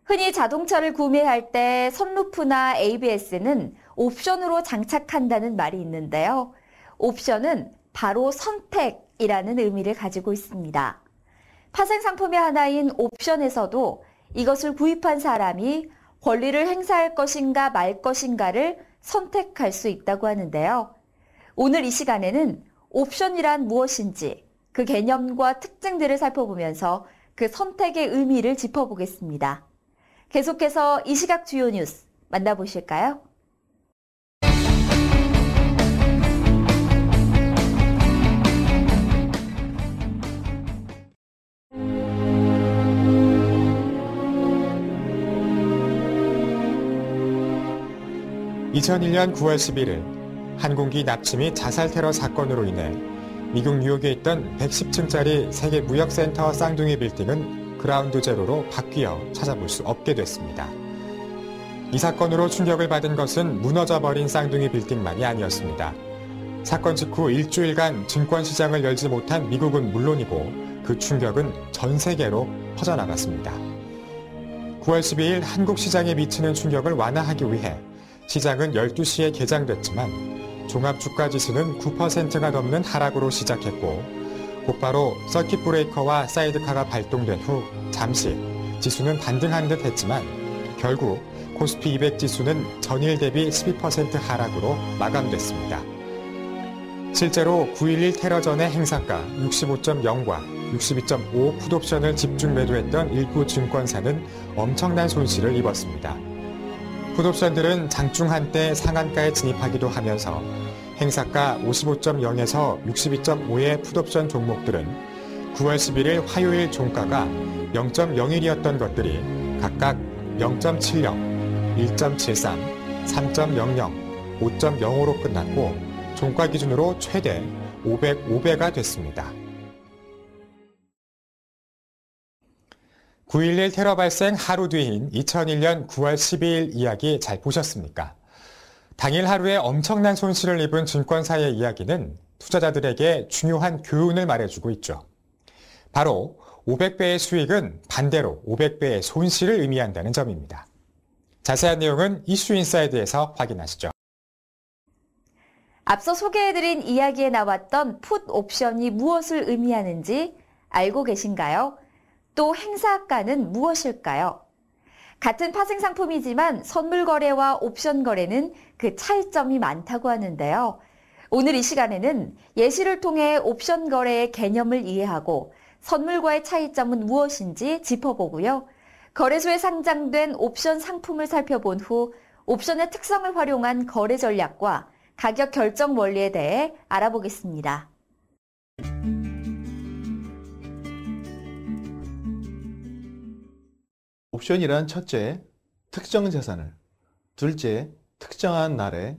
흔히 자동차를 구매할 때 선루프나 ABS는 옵션으로 장착한다는 말이 있는데요. 옵션은 바로 선택이라는 의미를 가지고 있습니다. 파생 상품의 하나인 옵션에서도 이것을 구입한 사람이 권리를 행사할 것인가 말 것인가를 선택할 수 있다고 하는데요. 오늘 이 시간에는 옵션이란 무엇인지 그 개념과 특징들을 살펴보면서 그 선택의 의미를 짚어보겠습니다. 계속해서 이 시각 주요 뉴스 만나보실까요? (2001년 9월 11일) 항공기 납치 및 자살 테러 사건으로 인해 미국 뉴욕에 있던 110층짜리 세계 무역센터 쌍둥이 빌딩은 그라운드 제로로 바뀌어 찾아볼 수 없게 됐습니다. 이 사건으로 충격을 받은 것은 무너져버린 쌍둥이 빌딩만이 아니었습니다. 사건 직후 일주일간 증권시장을 열지 못한 미국은 물론이고 그 충격은 전 세계로 퍼져나갔습니다. 9월 12일 한국 시장에 미치는 충격을 완화하기 위해 시장은 12시에 개장됐지만 종합주가지수는 9%가 넘는 하락으로 시작했고 곧바로 서킷 브레이커와 사이드카가 발동된 후 잠시 지수는 반등한 듯 했지만 결국 코스피 200 지수는 전일 대비 12% 하락으로 마감됐습니다. 실제로 9.11 테러 전의 행사가 65.0과 62.5 풋옵션을 집중 매도했던 일부 증권사는 엄청난 손실을 입었습니다. 풋옵션들은 장중 한때 상한가에 진입하기도 하면서 행사가 55.0에서 62.5의 풋옵션 종목들은 9월 11일 화요일 종가가 0.01이었던 것들이 각각 0.70, 1.73, 3.00, 5.05로 끝났고 종가 기준으로 최대 505배가 됐습니다. 9.11 테러 발생 하루 뒤인 2001년 9월 12일 이야기 잘 보셨습니까? 당일 하루에 엄청난 손실을 입은 증권사의 이야기는 투자자들에게 중요한 교훈을 말해주고 있죠. 바로 500배의 수익은 반대로 500배의 손실을 의미한다는 점입니다. 자세한 내용은 이슈 인사이드에서 확인하시죠. 앞서 소개해드린 이야기에 나왔던 풋 옵션이 무엇을 의미하는지 알고 계신가요? 또 행사가는 무엇일까요? 같은 파생 상품이지만 선물 거래와 옵션 거래는 그 차이점이 많다고 하는데요. 오늘 이 시간에는 예시를 통해 옵션 거래의 개념을 이해하고 선물과의 차이점은 무엇인지 짚어보고요. 거래소에 상장된 옵션 상품을 살펴본 후 옵션의 특성을 활용한 거래 전략과 가격 결정 원리에 대해 알아보겠습니다. 옵션이란 첫째, 특정 자산을, 둘째, 특정한 날에,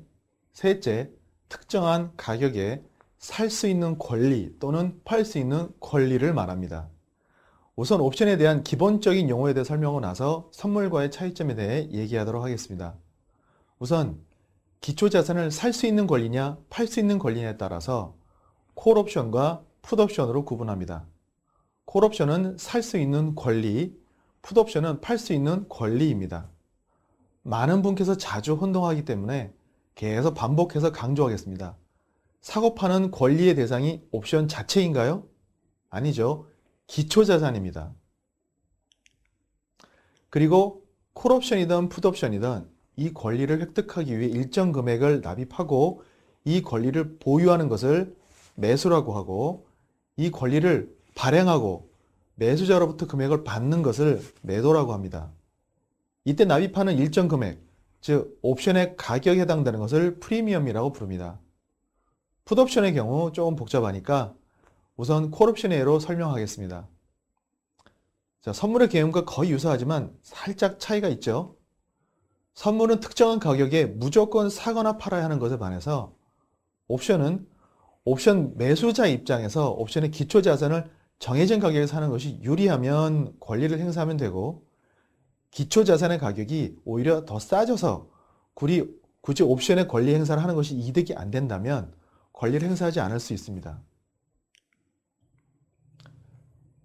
셋째, 특정한 가격에 살 수 있는 권리 또는 팔 수 있는 권리를 말합니다. 우선 옵션에 대한 기본적인 용어에 대해 설명하고 나서 선물과의 차이점에 대해 얘기하도록 하겠습니다. 우선 기초자산을 살 수 있는 권리냐 팔 수 있는 권리냐에 따라서 콜옵션과 풋옵션으로 구분합니다. 콜옵션은 살 수 있는 권리, 풋옵션은 팔 수 있는 권리입니다. 많은 분께서 자주 혼동하기 때문에 계속 반복해서 강조하겠습니다. 사고 파는 권리의 대상이 옵션 자체인가요? 아니죠. 기초자산입니다. 그리고 콜옵션이든 풋옵션이든 이 권리를 획득하기 위해 일정 금액을 납입하고 이 권리를 보유하는 것을 매수라고 하고 이 권리를 발행하고 매수자로부터 금액을 받는 것을 매도라고 합니다. 이때 납입하는 일정 금액, 즉 옵션의 가격에 해당되는 것을 프리미엄이라고 부릅니다. 풋옵션의 경우 조금 복잡하니까 우선 콜옵션의 예로 설명하겠습니다. 자, 선물의 개념과 거의 유사하지만 살짝 차이가 있죠. 선물은 특정한 가격에 무조건 사거나 팔아야 하는 것에 반해서 옵션은 옵션 매수자 입장에서 옵션의 기초자산을 정해진 가격에 사는 것이 유리하면 권리를 행사하면 되고 기초자산의 가격이 오히려 더 싸져서 굳이 옵션의 권리 행사를 하는 것이 이득이 안 된다면 권리를 행사하지 않을 수 있습니다.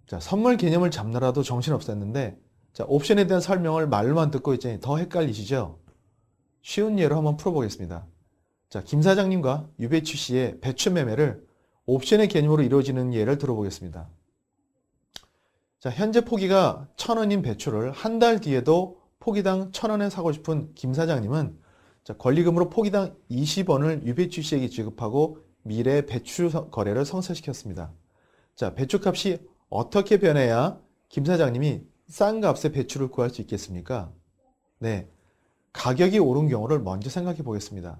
자, 선물 개념을 잡느라도 정신없었는데 자, 옵션에 대한 설명을 말로만 듣고 있자니 더 헷갈리시죠? 쉬운 예로 한번 풀어보겠습니다. 자, 김 사장님과 유배추 씨의 배추 매매를 옵션의 개념으로 이루어지는 예를 들어보겠습니다. 자, 현재 포기가 1,000원인 배추를 한 달 뒤에도 포기당 1,000원에 사고 싶은 김 사장님은 자, 권리금으로 포기당 20원을 유배추 씨에게 지급하고 미래 배추 거래를 성사시켰습니다. 자, 배추값이 어떻게 변해야 김 사장님이 싼 값에 배추를 구할 수 있겠습니까? 네, 가격이 오른 경우를 먼저 생각해 보겠습니다.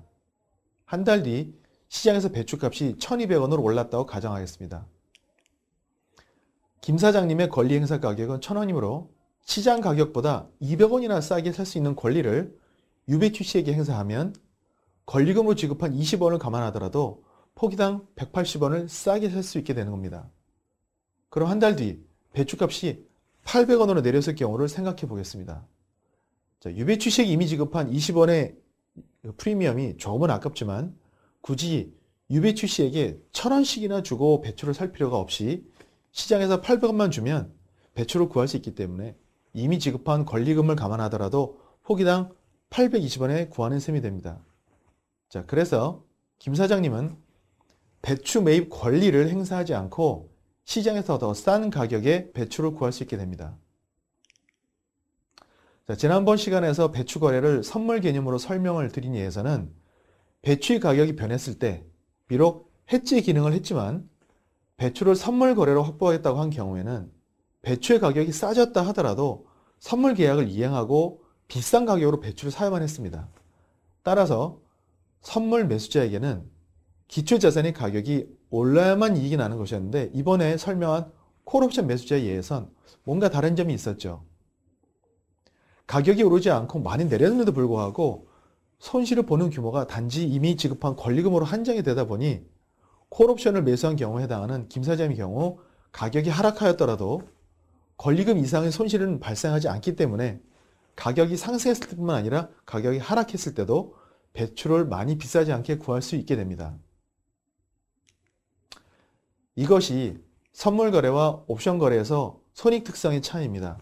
한 달 뒤 시장에서 배추값이 1,200원으로 올랐다고 가정하겠습니다. 김 사장님의 권리 행사 가격은 1,000원이므로 시장 가격보다 200원이나 싸게 살 수 있는 권리를 유배추 씨에게 행사하면 권리금으로 지급한 20원을 감안하더라도 포기당 180원을 싸게 살 수 있게 되는 겁니다. 그럼 한 달 뒤 배추값이 800원으로 내렸을 경우를 생각해 보겠습니다. 자, 유배추 씨에게 이미 지급한 20원의 프리미엄이 조금은 아깝지만 굳이 유배추 씨에게 1,000원씩이나 주고 배추를 살 필요가 없이 시장에서 800원만 주면 배추를 구할 수 있기 때문에 이미 지급한 권리금을 감안하더라도 포기당 820원에 구하는 셈이 됩니다. 자, 그래서 김 사장님은 배추 매입 권리를 행사하지 않고 시장에서 더 싼 가격에 배추를 구할 수 있게 됩니다. 자, 지난번 시간에서 배추 거래를 선물 개념으로 설명을 드린 예에서는 배추의 가격이 변했을 때 비록 해지 기능을 했지만 배추를 선물 거래로 확보하겠다고 한 경우에는 배추의 가격이 싸졌다 하더라도 선물 계약을 이행하고 비싼 가격으로 배추를 사야만 했습니다. 따라서 선물 매수자에게는 기초자산의 가격이 올라야만 이익이 나는 것이었는데 이번에 설명한 콜옵션 매수자의 예에선 뭔가 다른 점이 있었죠. 가격이 오르지 않고 많이 내렸는데도 불구하고 손실을 보는 규모가 단지 이미 지급한 권리금으로 한정이 되다 보니 콜옵션을 매수한 경우에 해당하는 김 사장의 경우 가격이 하락하였더라도 권리금 이상의 손실은 발생하지 않기 때문에 가격이 상승했을 뿐만 아니라 가격이 하락했을 때도 배추를 많이 비싸지 않게 구할 수 있게 됩니다. 이것이 선물 거래와 옵션 거래에서 손익 특성의 차이입니다.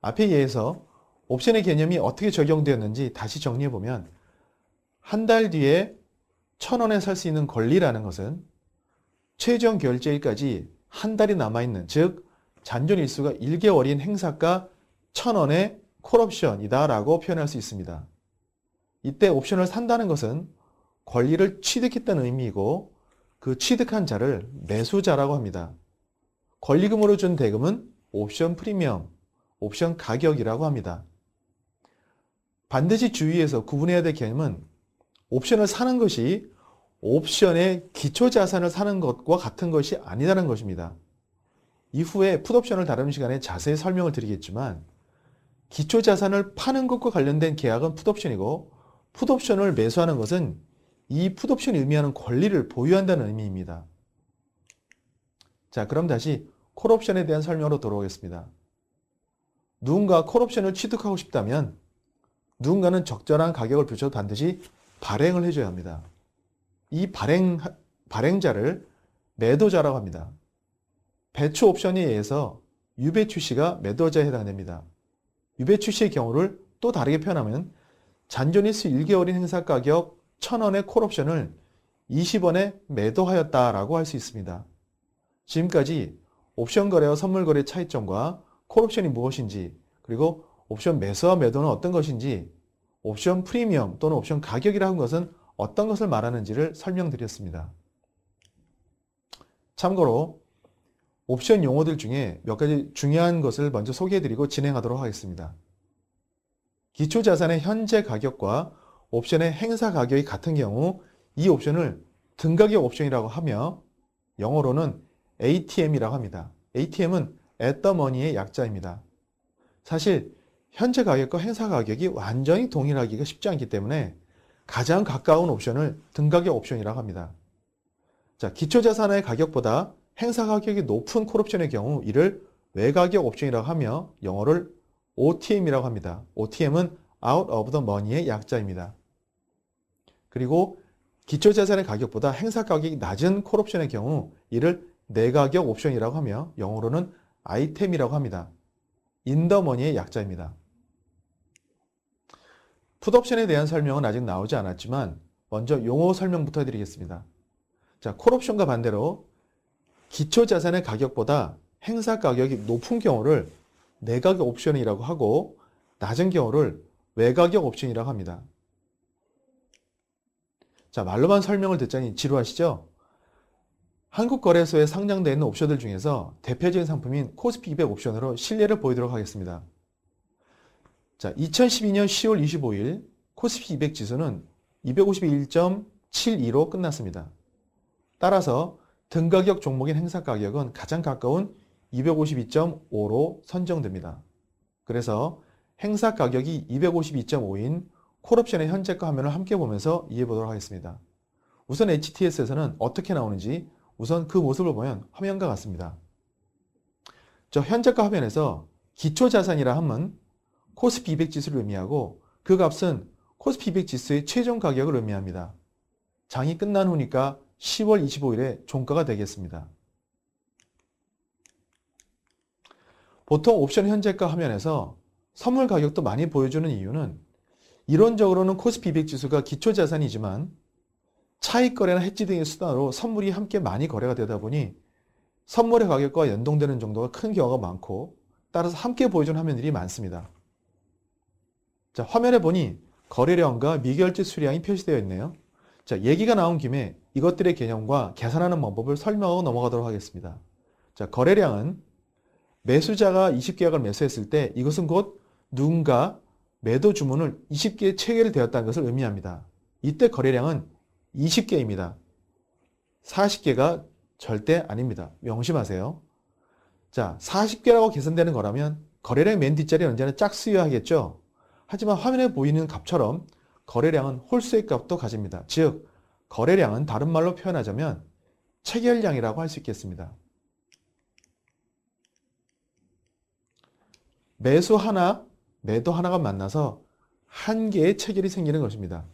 앞의 예에서 옵션의 개념이 어떻게 적용되었는지 다시 정리해보면 한 달 뒤에 1,000원에 살 수 있는 권리라는 것은 최종 결제일까지 한 달이 남아있는, 즉 잔존 일수가 1개월인 행사가 1,000원의 콜옵션이다 라고 표현할 수 있습니다. 이때 옵션을 산다는 것은 권리를 취득했다는 의미이고 그 취득한 자를 매수자라고 합니다. 권리금으로 준 대금은 옵션 프리미엄, 옵션 가격이라고 합니다. 반드시 주의해서 구분해야 될 개념은 옵션을 사는 것이 옵션의 기초자산을 사는 것과 같은 것이 아니라는 것입니다. 이후에 풋옵션을 다루는 시간에 자세히 설명을 드리겠지만 기초자산을 파는 것과 관련된 계약은 풋옵션이고 풋옵션을 매수하는 것은 이 풋옵션이 의미하는 권리를 보유한다는 의미입니다. 자, 그럼 다시 콜옵션에 대한 설명으로 돌아오겠습니다. 누군가 콜옵션을 취득하고 싶다면 누군가는 적절한 가격을 붙여도 반드시 발행을 해줘야 합니다. 이 발행자를 매도자라고 합니다. 배추 옵션에 의해서 유배추 씨가 매도자에 해당됩니다. 유배추 씨의 경우를 또 다르게 표현하면 잔존일수 1개월인 행사 가격 1,000원의 콜옵션을 20원에 매도하였다라고 할 수 있습니다. 지금까지 옵션 거래와 선물 거래의 차이점과 콜옵션이 무엇인지, 그리고 옵션 매수와 매도는 어떤 것인지, 옵션 프리미엄 또는 옵션 가격이라는 것은 어떤 것을 말하는지를 설명드렸습니다. 참고로 옵션 용어들 중에 몇 가지 중요한 것을 먼저 소개해드리고 진행하도록 하겠습니다. 기초자산의 현재 가격과 옵션의 행사 가격이 같은 경우 이 옵션을 등가격 옵션이라고 하며 영어로는 ATM이라고 합니다. ATM은 at the money의 약자입니다. 사실 현재 가격과 행사 가격이 완전히 동일하기가 쉽지 않기 때문에 가장 가까운 옵션을 등가격 옵션이라고 합니다. 자, 기초자산의 가격보다 행사 가격이 높은 콜옵션의 경우 이를 외가격 옵션이라고 하며 영어를 OTM이라고 합니다. OTM은 out of the money의 약자입니다. 그리고 기초자산의 가격보다 행사 가격이 낮은 콜옵션의 경우 이를 내가격 옵션이라고 하며 영어로는 아이템이라고 합니다. 인더머니의 약자입니다. 풋옵션에 대한 설명은 아직 나오지 않았지만 먼저 용어 설명부터 해드리겠습니다. 자, 콜옵션과 반대로 기초자산의 가격보다 행사 가격이 높은 경우를 내가격 옵션이라고 하고 낮은 경우를 외가격 옵션이라고 합니다. 자, 말로만 설명을 듣자니 지루하시죠? 한국거래소에 상장되어 있는 옵션들 중에서 대표적인 상품인 코스피 200 옵션으로 실례를 보이도록 하겠습니다. 자, 2012년 10월 25일 코스피 200 지수는 251.72로 끝났습니다. 따라서 등가격 종목인 행사 가격은 가장 가까운 252.5로 선정됩니다. 그래서 행사 가격이 252.5인 콜옵션의 현재가 화면을 함께 보면서 이해해 보도록 하겠습니다. 우선 HTS에서는 어떻게 나오는지 우선 그 모습을 보면 화면과 같습니다. 저 현재가 화면에서 기초자산이라 함은 코스피 200 지수를 의미하고 그 값은 코스피 200 지수의 최종 가격을 의미합니다. 장이 끝난 후니까 10월 25일에 종가가 되겠습니다. 보통 옵션 현재가 화면에서 선물 가격도 많이 보여주는 이유는 이론적으로는 코스피 200 지수가 기초자산이지만 차익 거래나 해지 등의 수단으로 선물이 함께 많이 거래가 되다 보니 선물의 가격과 연동되는 정도가 큰 경우가 많고 따라서 함께 보여주는 화면들이 많습니다. 자, 화면에 보니 거래량과 미결제 수량이 표시되어 있네요. 자, 얘기가 나온 김에 이것들의 개념과 계산하는 방법을 설명하고 넘어가도록 하겠습니다. 자, 거래량은 매수자가 20계약을 매수했을 때 이것은 곧 누군가 매도 주문을 20개 체결되었다는 것을 의미합니다. 이때 거래량은 20개입니다. 40개가 절대 아닙니다. 명심하세요. 자, 40개라고 계산되는 거라면 거래량 맨 뒷자리에 언제나 짝수여야 하겠죠. 하지만 화면에 보이는 값처럼 거래량은 홀수의 값도 가집니다. 즉, 거래량은 다른 말로 표현하자면 체결량이라고 할 수 있겠습니다. 매수 하나, 매도 하나가 만나서 한 개의 체결이 생기는 것입니다.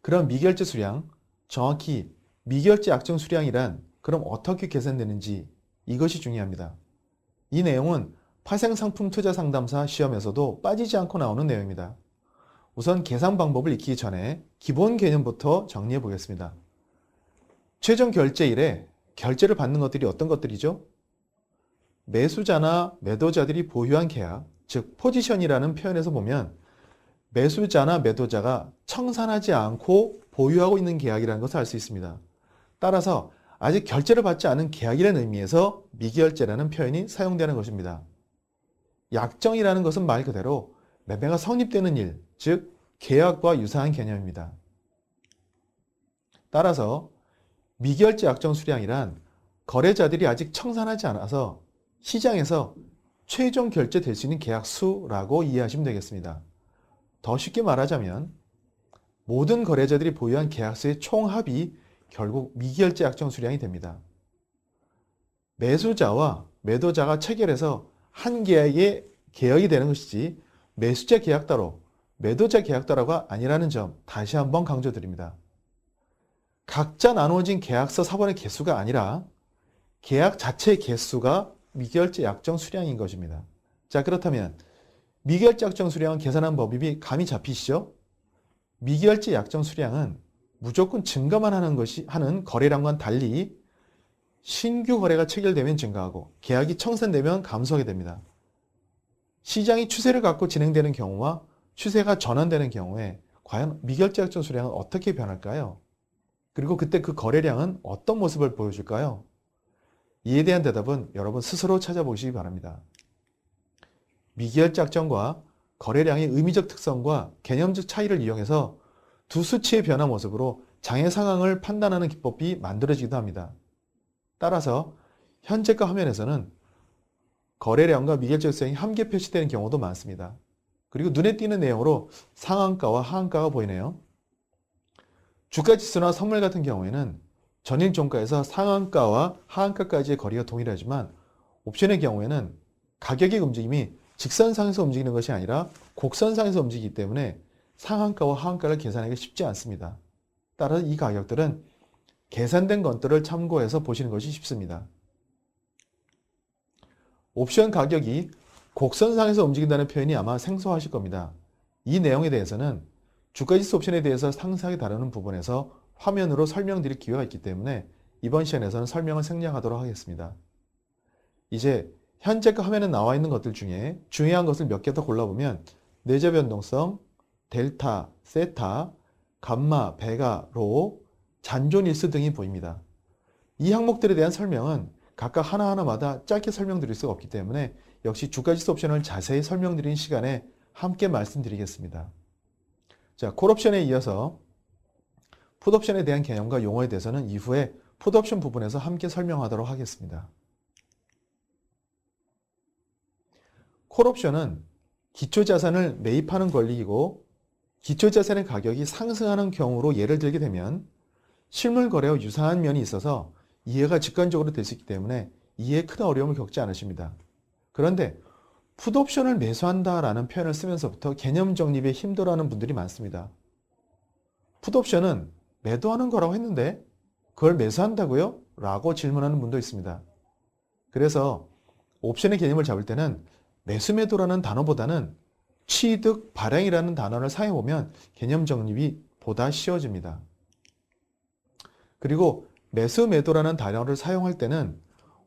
그럼 미결제 수량, 정확히 미결제 약정 수량이란 그럼 어떻게 계산되는지 이것이 중요합니다. 이 내용은 파생상품 투자상담사 시험에서도 빠지지 않고 나오는 내용입니다. 우선 계산 방법을 익히기 전에 기본 개념부터 정리해 보겠습니다. 최종 결제일에 결제를 받는 것들이 어떤 것들이죠? 매수자나 매도자들이 보유한 계약, 즉 포지션이라는 표현에서 보면 매수자나 매도자가 청산하지 않고 보유하고 있는 계약이라는 것을 알 수 있습니다. 따라서 아직 결제를 받지 않은 계약이라는 의미에서 미결제라는 표현이 사용되는 것입니다. 약정이라는 것은 말 그대로 매매가 성립되는 일, 즉 계약과 유사한 개념입니다. 따라서 미결제 약정 수량이란 거래자들이 아직 청산하지 않아서 시장에서 최종 결제될 수 있는 계약 수라고 이해하시면 되겠습니다. 더 쉽게 말하자면 모든 거래자들이 보유한 계약수의 총합이 결국 미결제 약정 수량이 됩니다. 매수자와 매도자가 체결해서 한 계약의 계약이 되는 것이지 매수자 계약 따로 매도자 계약 따로가 아니라는 점 다시 한번 강조드립니다. 각자 나누어진 계약서 사본의 개수가 아니라 계약 자체의 개수가 미결제 약정 수량인 것입니다. 자, 그렇다면 미결제 약정 수량은 계산한 법이 감이 잡히시죠? 미결제 약정 수량은 무조건 증가만 하는 거래량과는 달리 신규 거래가 체결되면 증가하고 계약이 청산되면 감소하게 됩니다. 시장이 추세를 갖고 진행되는 경우와 추세가 전환되는 경우에 과연 미결제 약정 수량은 어떻게 변할까요? 그리고 그때 그 거래량은 어떤 모습을 보여줄까요? 이에 대한 대답은 여러분 스스로 찾아보시기 바랍니다. 미결제 약정과 거래량의 의미적 특성과 개념적 차이를 이용해서 두 수치의 변화 모습으로 장애 상황을 판단하는 기법이 만들어지기도 합니다. 따라서 현재가 화면에서는 거래량과 미결제 수량이 함께 표시되는 경우도 많습니다. 그리고 눈에 띄는 내용으로 상한가와 하한가가 보이네요. 주가지수나 선물 같은 경우에는 전일 종가에서 상한가와 하한가까지의 거리가 동일하지만 옵션의 경우에는 가격의 움직임이 직선상에서 움직이는 것이 아니라 곡선상에서 움직이기 때문에 상한가와 하한가를 계산하기 쉽지 않습니다. 따라서 이 가격들은 계산된 것들을 참고해서 보시는 것이 쉽습니다. 옵션 가격이 곡선상에서 움직인다는 표현이 아마 생소하실 겁니다. 이 내용에 대해서는 주가지수 옵션에 대해서 상세하게 다루는 부분에서 화면으로 설명드릴 기회가 있기 때문에 이번 시간에서는 설명을 생략하도록 하겠습니다. 이제 현재 화면에 나와 있는 것들 중에 중요한 것을 몇 개 더 골라보면 내재 변동성, 델타, 세타, 감마, 베가, 로, 잔존일수 등이 보입니다. 이 항목들에 대한 설명은 각각 하나하나마다 짧게 설명드릴 수가 없기 때문에 역시 주가지수 옵션을 자세히 설명드리는 시간에 함께 말씀드리겠습니다. 자, 콜옵션에 이어서 풋옵션에 대한 개념과 용어에 대해서는 이후에 풋옵션 부분에서 함께 설명하도록 하겠습니다. 콜옵션은 기초자산을 매입하는 권리이고 기초자산의 가격이 상승하는 경우로 예를 들게 되면 실물 거래와 유사한 면이 있어서 이해가 직관적으로 될 수 있기 때문에 이해에 큰 어려움을 겪지 않으십니다. 그런데 풋옵션을 매수한다라는 표현을 쓰면서부터 개념 정립에 힘들어하는 분들이 많습니다. 풋옵션은 매도하는 거라고 했는데 그걸 매수한다고요? 라고 질문하는 분도 있습니다. 그래서 옵션의 개념을 잡을 때는 매수매도라는 단어보다는 취득, 발행이라는 단어를 사용해보면 개념 정립이 보다 쉬워집니다. 그리고 매수매도라는 단어를 사용할 때는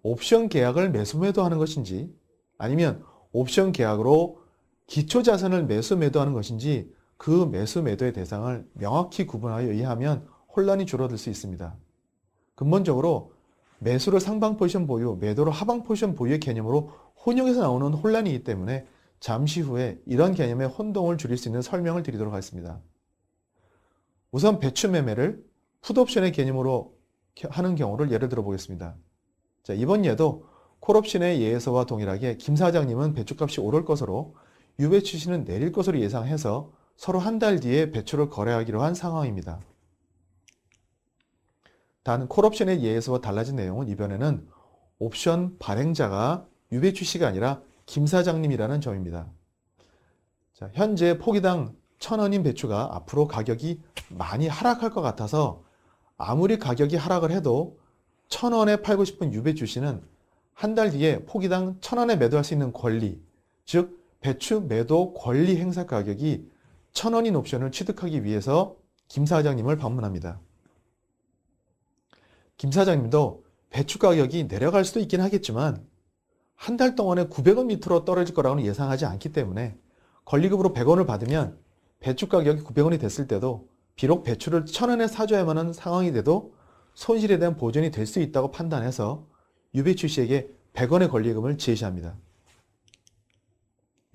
옵션 계약을 매수매도하는 것인지 아니면 옵션 계약으로 기초자산을 매수매도하는 것인지 그 매수매도의 대상을 명확히 구분하여 이해하면 혼란이 줄어들 수 있습니다. 근본적으로 매수를 상방 포지션 보유, 매도를 하방 포지션 보유의 개념으로 혼용해서 나오는 혼란이기 때문에 잠시 후에 이런 개념의 혼동을 줄일 수 있는 설명을 드리도록 하겠습니다. 우선 배추 매매를 풋옵션의 개념으로 하는 경우를 예를 들어 보겠습니다. 자, 이번 예도 콜옵션의 예에서와 동일하게 김 사장님은 배추값이 오를 것으로 유배추 씨는 내릴 것으로 예상해서 서로 한 달 뒤에 배추를 거래하기로 한 상황입니다. 단 콜옵션의 예에서와 달라진 내용은 이번에는 옵션 발행자가 유배추 씨가 아니라 김 사장님이라는 점입니다. 자, 현재 포기당 1,000원인 배추가 앞으로 가격이 많이 하락할 것 같아서 아무리 가격이 하락을 해도 1,000원에 팔고 싶은 유배추 씨는 한 달 뒤에 포기당 1,000원에 매도할 수 있는 권리, 즉 배추 매도 권리 행사 가격이 1,000원인 옵션을 취득하기 위해서 김 사장님을 방문합니다. 김 사장님도 배추 가격이 내려갈 수도 있긴 하겠지만 한 달 동안에 900원 밑으로 떨어질 거라고는 예상하지 않기 때문에 권리금으로 100원을 받으면 배추 가격이 900원이 됐을 때도 비록 배추를 1,000원에 사줘야만 하는 상황이 돼도 손실에 대한 보전이 될 수 있다고 판단해서 유배추 씨에게 100원의 권리금을 제시합니다.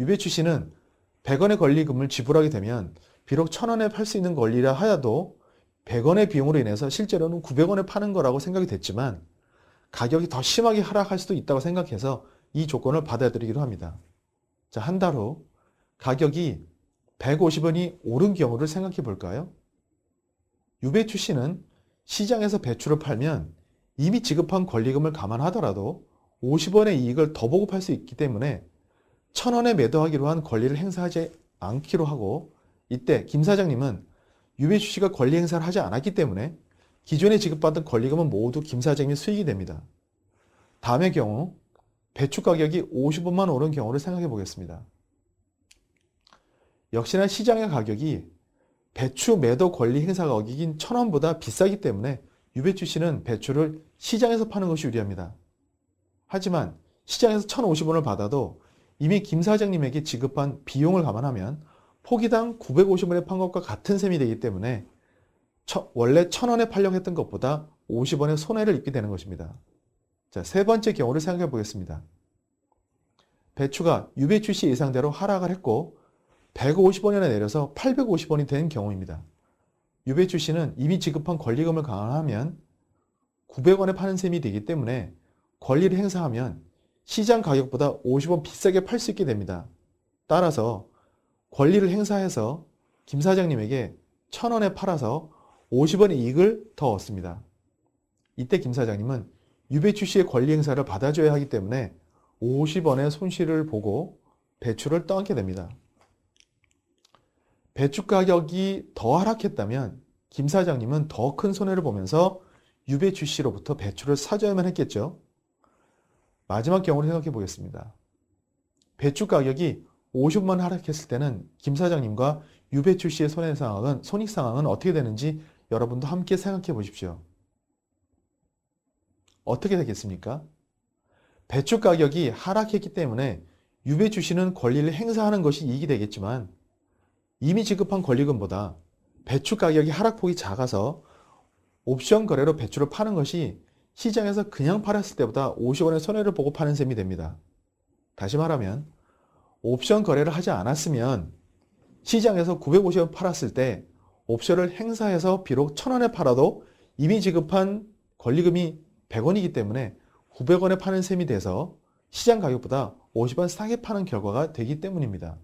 유배추 씨는 100원의 권리금을 지불하게 되면 비록 1,000원에 팔 수 있는 권리라 하여도 100원의 비용으로 인해서 실제로는 900원에 파는 거라고 생각이 됐지만 가격이 더 심하게 하락할 수도 있다고 생각해서 이 조건을 받아들이기로 합니다. 자, 한 달 후 가격이 150원이 오른 경우를 생각해 볼까요? 유배추 씨는 시장에서 배추를 팔면 이미 지급한 권리금을 감안하더라도 50원의 이익을 더 보고 팔 수 있기 때문에 1,000원에 매도하기로 한 권리를 행사하지 않기로 하고 이때 김 사장님은 유배추 씨가 권리 행사를 하지 않았기 때문에 기존에 지급받은 권리금은 모두 김 사장님의 수익이 됩니다. 다음의 경우 배추 가격이 50원만 오른 경우를 생각해 보겠습니다. 역시나 시장의 가격이 배추 매도 권리 행사 가격인 1,000원보다 비싸기 때문에 유배추 씨는 배추를 시장에서 파는 것이 유리합니다. 하지만 시장에서 1,050원을 받아도 이미 김 사장님에게 지급한 비용을 감안하면 포기당 950원에 판 것과 같은 셈이 되기 때문에 원래 1,000원에 팔려고 했던 것보다 50원의 손해를 입게 되는 것입니다. 자, 세 번째 경우를 생각해 보겠습니다. 배추가 유배추 씨 예상대로 하락을 했고 150원이나 내려서 850원이 된 경우입니다. 유배추 씨는 이미 지급한 권리금을 감안하면 900원에 파는 셈이 되기 때문에 권리를 행사하면 시장 가격보다 50원 비싸게 팔 수 있게 됩니다. 따라서 권리를 행사해서 김 사장님에게 1,000원에 팔아서 50원의 이익을 더 얻습니다. 이때 김 사장님은 유배추 씨의 권리 행사를 받아줘야 하기 때문에 50원의 손실을 보고 배추를 떠안게 됩니다. 배추 가격이 더 하락했다면 김 사장님은 더 큰 손해를 보면서 유배추 씨로부터 배추를 사줘야만 했겠죠. 마지막 경우를 생각해 보겠습니다. 배추 가격이 50원 만 하락했을 때는 김 사장님과 유배추 씨의 손익 상황은 어떻게 되는지 여러분도 함께 생각해 보십시오. 어떻게 되겠습니까? 배추 가격이 하락했기 때문에 유배추 씨는 권리를 행사하는 것이 이익이 되겠지만 이미 지급한 권리금보다 배추 가격이 하락폭이 작아서 옵션 거래로 배추를 파는 것이 시장에서 그냥 팔았을 때보다 50원의 손해를 보고 파는 셈이 됩니다. 다시 말하면 옵션 거래를 하지 않았으면 시장에서 950원 팔았을 때 옵션을 행사해서 비록 1000원에 팔아도 이미 지급한 권리금이 100원이기 때문에 900원에 파는 셈이 돼서 시장 가격보다 50원 싸게 파는 결과가 되기 때문입니다.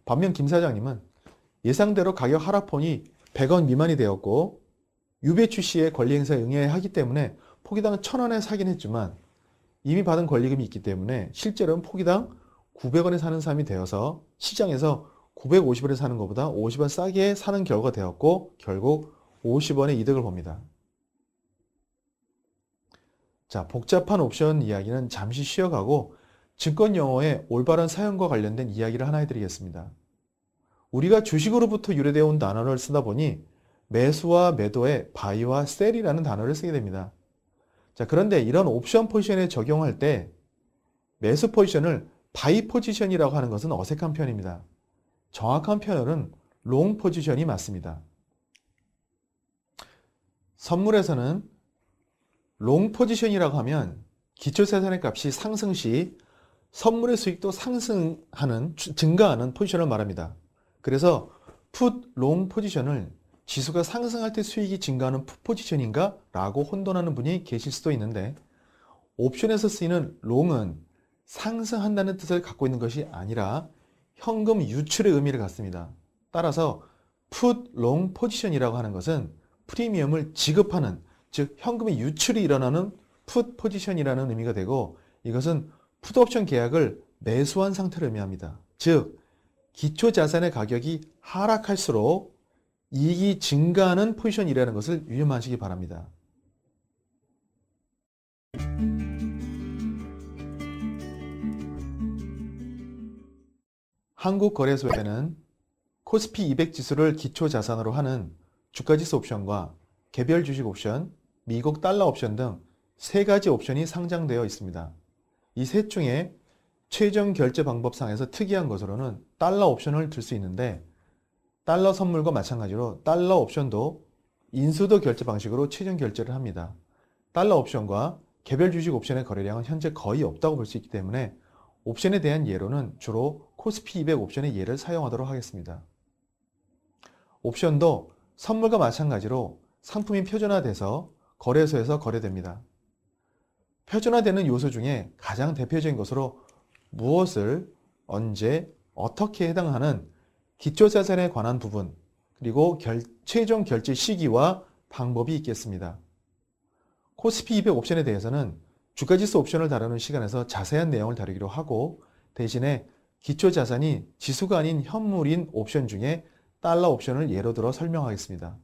반면 김 사장님은 예상대로 가격 하락폭이 100원 미만이 되었고 유배추 씨의 권리 행사에 응해야 하기 때문에 포기당 1000원에 사긴 했지만 이미 받은 권리금이 있기 때문에 실제로는 포기당 900원에 사는 삶이 되어서 시장에서 950원에 사는 것보다 50원 싸게 사는 결과가 되었고 결국 50원의 이득을 봅니다. 자, 복잡한 옵션 이야기는 잠시 쉬어가고 증권 용어의 올바른 사용과 관련된 이야기를 하나 해드리겠습니다. 우리가 주식으로부터 유래되어 온 단어를 쓰다 보니 매수와 매도에 바이와 셀이라는 단어를 쓰게 됩니다. 자, 그런데 이런 옵션 포지션에 적용할 때 매수 포지션을 바이 포지션이라고 하는 것은 어색한 편입니다. 정확한 표현은 롱 포지션이 맞습니다. 선물에서는 롱 포지션이라고 하면 기초자산의 값이 상승 시 선물의 수익도 증가하는 포지션을 말합니다. 그래서 풋, 롱 포지션을 지수가 상승할 때 수익이 증가하는 풋 포지션인가? 라고 혼돈하는 분이 계실 수도 있는데 옵션에서 쓰이는 롱은 상승한다는 뜻을 갖고 있는 것이 아니라 현금 유출의 의미를 갖습니다. 따라서 풋, 롱 포지션이라고 하는 것은 프리미엄을 지급하는, 즉 현금의 유출이 일어나는 풋 포지션이라는 의미가 되고 이것은 풋옵션 계약을 매수한 상태를 의미합니다. 즉 기초자산의 가격이 하락할수록 이익이 증가하는 포지션이라는 것을 유념하시기 바랍니다. 한국거래소에는 코스피 200 지수를 기초자산으로 하는 주가지수 옵션과 개별 주식 옵션, 미국 달러 옵션 등 3가지 옵션이 상장되어 있습니다. 이 셋 중에 최종 결제 방법상에서 특이한 것으로는 달러 옵션을 들 수 있는데 달러 선물과 마찬가지로 달러 옵션도 인수도 결제 방식으로 최종 결제를 합니다. 달러 옵션과 개별 주식 옵션의 거래량은 현재 거의 없다고 볼 수 있기 때문에 옵션에 대한 예로는 주로 코스피 200 옵션의 예를 사용하도록 하겠습니다. 옵션도 선물과 마찬가지로 상품이 표준화돼서 거래소에서 거래됩니다. 표준화되는 요소 중에 가장 대표적인 것으로 무엇을, 언제, 어떻게 해당하는 기초자산에 관한 부분, 그리고 최종 결제 시기와 방법이 있겠습니다. 코스피 200 옵션에 대해서는 주가지수 옵션을 다루는 시간에서 자세한 내용을 다루기로 하고 대신에 기초자산이 지수가 아닌 현물인 옵션 중에 달러 옵션을 예로 들어 설명하겠습니다.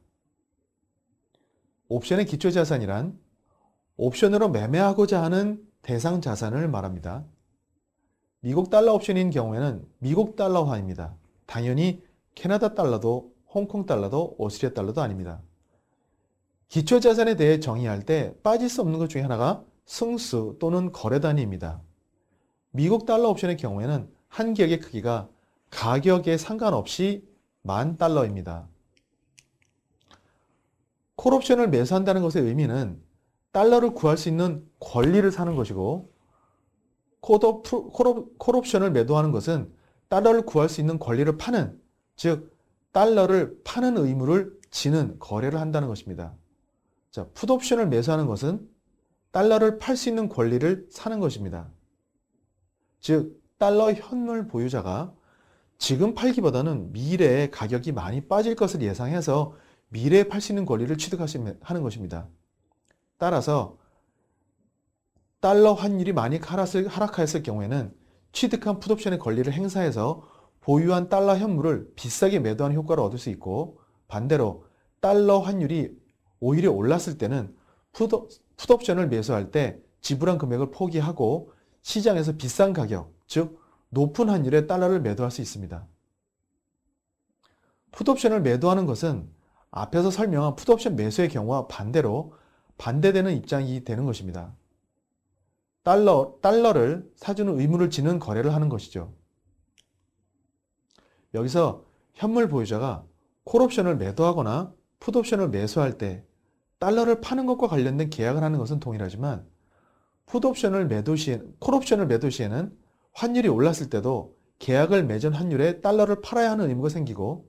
옵션의 기초자산이란 옵션으로 매매하고자 하는 대상 자산을 말합니다. 미국 달러 옵션인 경우에는 미국 달러화입니다. 당연히 캐나다 달러도 홍콩 달러도 오스트리아 달러도 아닙니다. 기초자산에 대해 정의할 때 빠질 수 없는 것 중에 하나가 승수 또는 거래 단위입니다. 미국 달러 옵션의 경우에는 한 기억의 크기가 가격에 상관없이 $10,000입니다. 콜옵션을 매수한다는 것의 의미는 달러를 구할 수 있는 권리를 사는 것이고 콜옵션을 매도하는 것은 달러를 구할 수 있는 권리를 파는, 즉 달러를 파는 의무를 지는 거래를 한다는 것입니다. 자, 풋옵션을 매수하는 것은 달러를 팔 수 있는 권리를 사는 것입니다. 즉 달러 현물 보유자가 지금 팔기보다는 미래에 가격이 많이 빠질 것을 예상해서 미래에 팔 수 있는 권리를 취득하는 것입니다. 따라서 달러 환율이 많이 하락하였을 경우에는 취득한 풋옵션의 권리를 행사해서 보유한 달러 현물을 비싸게 매도하는 효과를 얻을 수 있고 반대로 달러 환율이 오히려 올랐을 때는 풋옵션을 매수할 때 지불한 금액을 포기하고 시장에서 비싼 가격, 즉 높은 환율의 달러를 매도할 수 있습니다. 풋옵션을 매도하는 것은 앞에서 설명한 풋옵션 매수의 경우와 반대로 반대되는 입장이 되는 것입니다. 달러를 사주는 의무를 지는 거래를 하는 것이죠. 여기서 현물 보유자가 콜옵션을 매도하거나 풋옵션을 매수할 때 달러를 파는 것과 관련된 계약을 하는 것은 동일하지만 콜옵션을 매도 시에는 환율이 올랐을 때도 계약을 맺은 환율에 달러를 팔아야 하는 의무가 생기고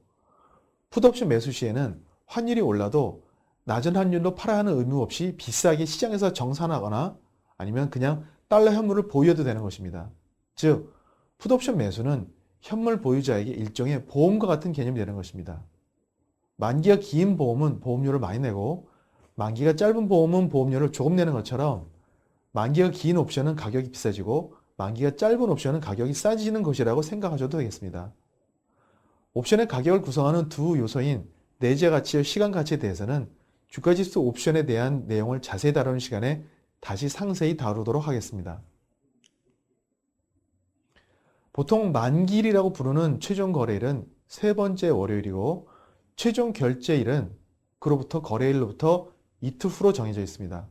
풋옵션 매수 시에는 환율이 올라도 낮은 환율로 팔아야 하는 의무 없이 비싸게 시장에서 정산하거나 아니면 그냥 달러 현물을 보유해도 되는 것입니다. 즉, 풋옵션 매수는 현물 보유자에게 일종의 보험과 같은 개념이 되는 것입니다. 만기가 긴 보험은 보험료를 많이 내고 만기가 짧은 보험은 보험료를 조금 내는 것처럼 만기가 긴 옵션은 가격이 비싸지고 만기가 짧은 옵션은 가격이 싸지는 것이라고 생각하셔도 되겠습니다. 옵션의 가격을 구성하는 두 요소인 내재 가치와 시간 가치에 대해서는 주가지수 옵션에 대한 내용을 자세히 다루는 시간에 다시 상세히 다루도록 하겠습니다. 보통 만기일이라고 부르는 최종 거래일은 세 번째 월요일이고 최종 결제일은 그로부터 거래일로부터 이틀 후로 정해져 있습니다.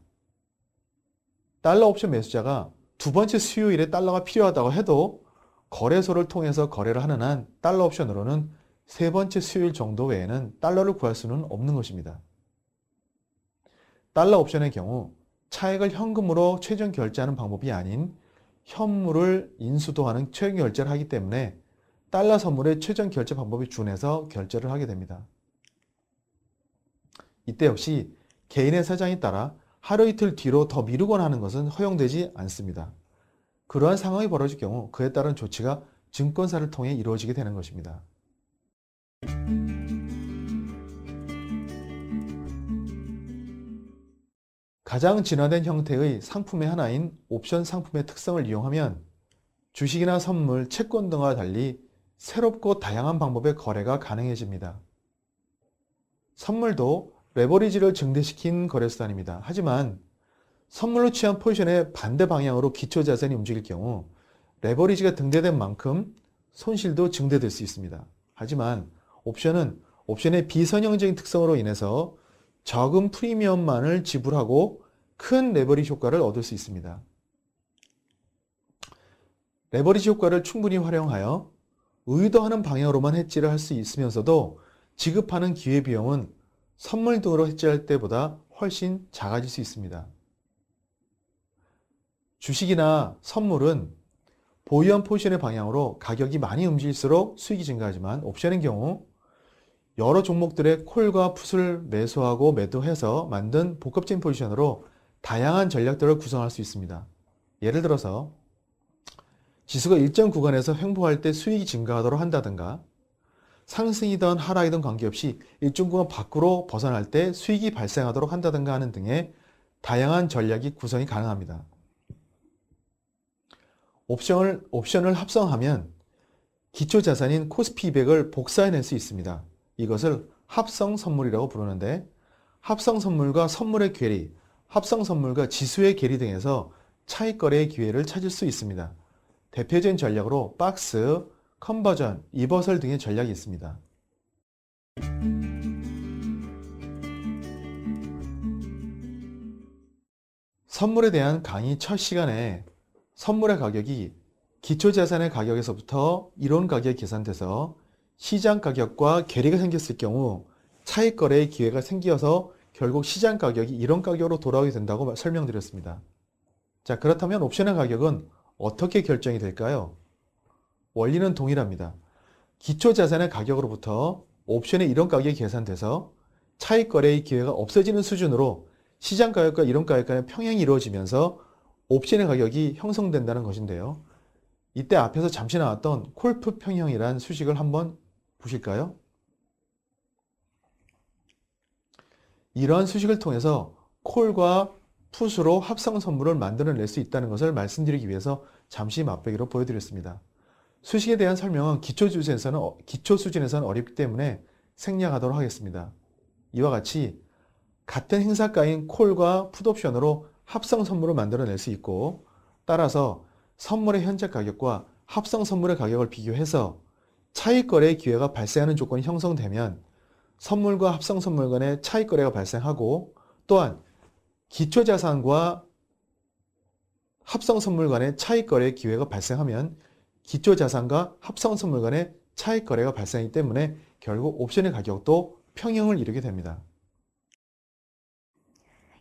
달러 옵션 매수자가 두 번째 수요일에 달러가 필요하다고 해도 거래소를 통해서 거래를 하는 한 달러 옵션으로는 세 번째 수요일 정도 외에는 달러를 구할 수는 없는 것입니다. 달러 옵션의 경우 차액을 현금으로 최종 결제하는 방법이 아닌 현물을 인수도하는 최종 결제를 하기 때문에 달러 선물의 최종 결제 방법에 준해서 결제를 하게 됩니다. 이때 역시 개인의 사정에 따라 하루 이틀 뒤로 더 미루거나 하는 것은 허용되지 않습니다. 그러한 상황이 벌어질 경우 그에 따른 조치가 증권사를 통해 이루어지게 되는 것입니다. 가장 진화된 형태의 상품의 하나인 옵션 상품의 특성을 이용하면 주식이나 선물, 채권 등과 달리 새롭고 다양한 방법의 거래가 가능해집니다. 선물도 레버리지를 증대시킨 거래수단입니다. 하지만 선물로 취한 포지션의 반대 방향으로 기초자산이 움직일 경우 레버리지가 증대된 만큼 손실도 증대될 수 있습니다. 하지만 옵션은 옵션의 비선형적인 특성으로 인해서 적은 프리미엄만을 지불하고 큰 레버리지 효과를 얻을 수 있습니다. 레버리지 효과를 충분히 활용하여 의도하는 방향으로만 해지를 할 수 있으면서도 지급하는 기회비용은 선물 등으로 해지할 때보다 훨씬 작아질 수 있습니다. 주식이나 선물은 보유한 포지션의 방향으로 가격이 많이 움직일수록 수익이 증가하지만 옵션의 경우 여러 종목들의 콜과 풋을 매수하고 매도해서 만든 복합적인 포지션으로 다양한 전략들을 구성할 수 있습니다. 예를 들어서 지수가 일정 구간에서 횡보할 때 수익이 증가하도록 한다든가 상승이든 하락이든 관계없이 일정 구간 밖으로 벗어날 때 수익이 발생하도록 한다든가 하는 등의 다양한 전략이 구성이 가능합니다. 옵션을 합성하면 기초자산인 코스피 200을 복사해낼 수 있습니다. 이것을 합성 선물이라고 부르는데 합성 선물과 선물의 괴리, 합성 선물과 지수의 괴리 등에서 차익 거래의 기회를 찾을 수 있습니다. 대표적인 전략으로 박스, 컨버전, 리버설 등의 전략이 있습니다. 선물에 대한 강의 첫 시간에 선물의 가격이 기초자산의 가격에서부터 이론 가격이 계산돼서 시장 가격과 괴리가 생겼을 경우 차익 거래의 기회가 생겨서 결국 시장 가격이 이론 가격으로 돌아오게 된다고 설명드렸습니다. 자, 그렇다면 옵션의 가격은 어떻게 결정이 될까요? 원리는 동일합니다. 기초자산의 가격으로부터 옵션의 이론 가격이 계산돼서 차익 거래의 기회가 없어지는 수준으로 시장 가격과 이론 가격 간의 평행이 이루어지면서 옵션의 가격이 형성된다는 것인데요. 이때 앞에서 잠시 나왔던 콜풋 평형이란 수식을 한번 보실까요? 이러한 수식을 통해서 콜과 풋으로 합성 선물을 만들어낼 수 있다는 것을 말씀드리기 위해서 잠시 맛보기로 보여드렸습니다. 수식에 대한 설명은 기초 수준에서는 어렵기 때문에 생략하도록 하겠습니다. 이와 같이 같은 행사가인 콜과 풋옵션으로 합성 선물을 만들어낼 수 있고, 따라서 선물의 현재 가격과 합성 선물의 가격을 비교해서 차익 거래의 기회가 발생하는 조건이 형성되면 선물과 합성 선물 간의 차익 거래가 발생하고, 또한 기초자산과 합성 선물 간의 차익 거래의 기회가 발생하면 기초자산과 합성 선물 간의 차익 거래가 발생하기 때문에 결국 옵션의 가격도 평형을 이루게 됩니다.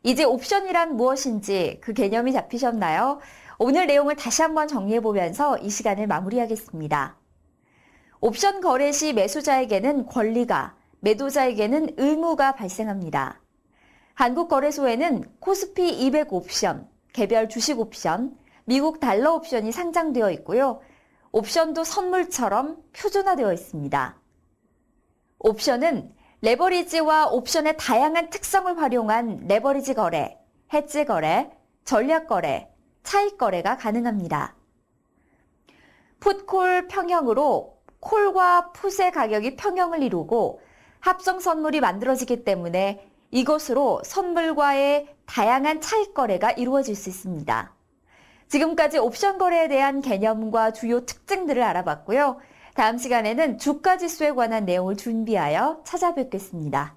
이제 옵션이란 무엇인지 그 개념이 잡히셨나요? 오늘 내용을 다시 한번 정리해보면서 이 시간을 마무리하겠습니다. 옵션 거래 시 매수자에게는 권리가, 매도자에게는 의무가 발생합니다. 한국거래소에는 코스피 200 옵션, 개별 주식 옵션, 미국 달러 옵션이 상장되어 있고요. 옵션도 선물처럼 표준화되어 있습니다. 옵션은 레버리지와 옵션의 다양한 특성을 활용한 레버리지 거래, 해지 거래, 전략 거래, 차익 거래가 가능합니다. 풋콜 평형으로 콜과 풋의 가격이 평형을 이루고 합성 선물이 만들어지기 때문에 이것으로 선물과의 다양한 차익 거래가 이루어질 수 있습니다. 지금까지 옵션 거래에 대한 개념과 주요 특징들을 알아봤고요. 다음 시간에는 주가 지수에 관한 내용을 준비하여 찾아뵙겠습니다.